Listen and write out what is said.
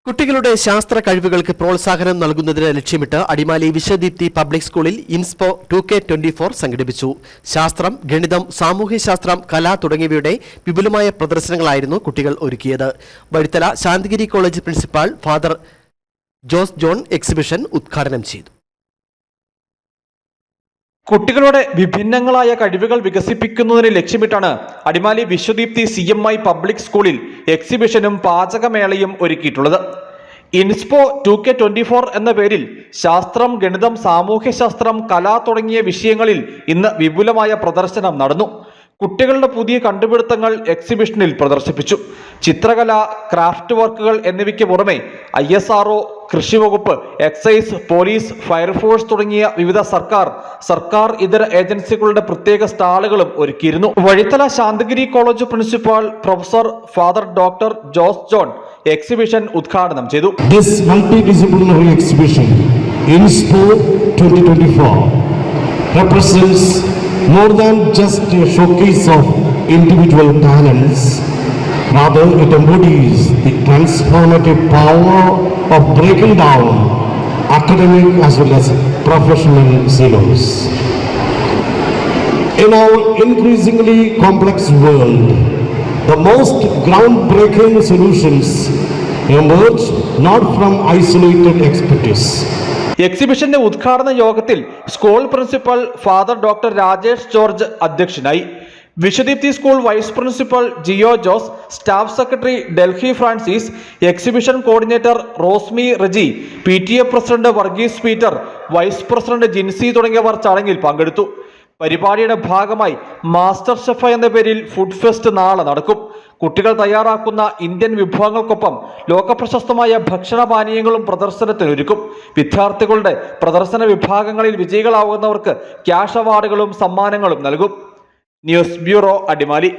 കുട്ടികളുടെ ശാസ്ത്ര കഴിവുകൾക്ക് പ്രോത്സാഹനം നൽകുന്നതിന് ലക്ഷ്യമിട്ട് അടിമാലി വിശ്വദീപ്തി പബ്ലിക് സ്കൂളിൽ ഇൻസ്പോ 2K24 സംഘടിപ്പിച്ചു. ശാസ്ത്രം, ഗണിതം, സാമൂഹ്യശാസ്ത്രം, കല തുടങ്ങിയവയുടെ വിപുലമായ പ്രദർശനങ്ങളായിരുന്നു കുട്ടികൾ ഒരുക്കിയത്. Vazhithala Santhigiri college principal father Jose John exhibition ഉദ്ഘാടനം ചെയ്തു. കുട്ടികളുടെ വിഭിന്നങ്ങളായ കഴിവുകൾ വികസിപ്പിക്കുന്നതിന് ലക്ഷ്യമിട്ടാണ് അടിമാലി വിശ്വദീപ്തി CMI പബ്ലിക് സ്കൂളിൽ എക്സിബിഷനും പാചകമേളയും ഒരുക്കിയിട്ടുള്ളത്. ഇൻസ്പോ 2K24 എന്ന പേരിൽ ശാസ്ത്രം, ഗണിതം, സാമൂഹ്യശാസ്ത്രം, കല തുടങ്ങിയ വിഷയങ്ങളിൽ ഇന്ന് വിപുലമായ പ്രദർശനം നടന്നു. കുട്ടികളുടെ പുതിയ കണ്ടുപിടുത്തങ്ങൾ എക്സിബിഷനിൽ പ്രദർശിപ്പിച്ചു. ചിത്രകല, ക്രാഫ്റ്റ് വർക്കുകൾ എന്നിവയ്ക്ക് പുറമെ ISRO, കൃഷി വകുപ്പ്, എക്സൈസ്, പോലീസ്, ഫയർഫോഴ്സ് തുടങ്ങിയ വിവിധ സർക്കാർ ഇതര ഏജൻസികളുടെ പ്രത്യേക സ്റ്റാളുകളും ഒരുക്കിയിരുന്നു. Vazhithala Santhigiri college principal professor father doctor Jose John exhibition ഉദ്ഘാടനം ചെയ്തു. This multidisciplinary exhibition INSPO 2024 represents more than just a showcase of individual talents. Rather, it embodies the transformative power of breaking down academic as well as professional silos. In our increasingly complex world, the most groundbreaking solutions emerge not from isolated expertise. എക്സിബിഷന്റെ ഉദ്ഘാടന യോഗത്തിൽ school principal father doctor Rajesh George അധ്യക്ഷനായി. Vishwadeepthi school vice principal Jio Jose, staff secretary Delhi Francis, exhibition coordinator Rosmi Reji, PTA president Varghese Peter, vice president Jincy തുടങ്ങിയവർ ചടങ്ങിൽ പങ്കെടുത്തു. പരിപാടിയുടെ ഭാഗമായി master chef എന്ന പേരിൽ ഫുഡ് ഫെസ്റ്റ് നാളെ നടക്കും. കുട്ടികൾ തയ്യാറാക്കുന്ന ഇന്ത്യൻ വിഭവങ്ങൾക്കൊപ്പം ലോകപ്രശസ്തമായ ഭക്ഷണപാനീയങ്ങളും പ്രദർശനത്തിനൊരുക്കും. വിദ്യാർത്ഥികളുടെ പ്രദർശന വിഭാഗങ്ങളിൽ വിജയികളാവുന്നവർക്ക് ക്യാഷ് അവാർഡുകളും സമ്മാനങ്ങളും നൽകും. News bureau, Adimali.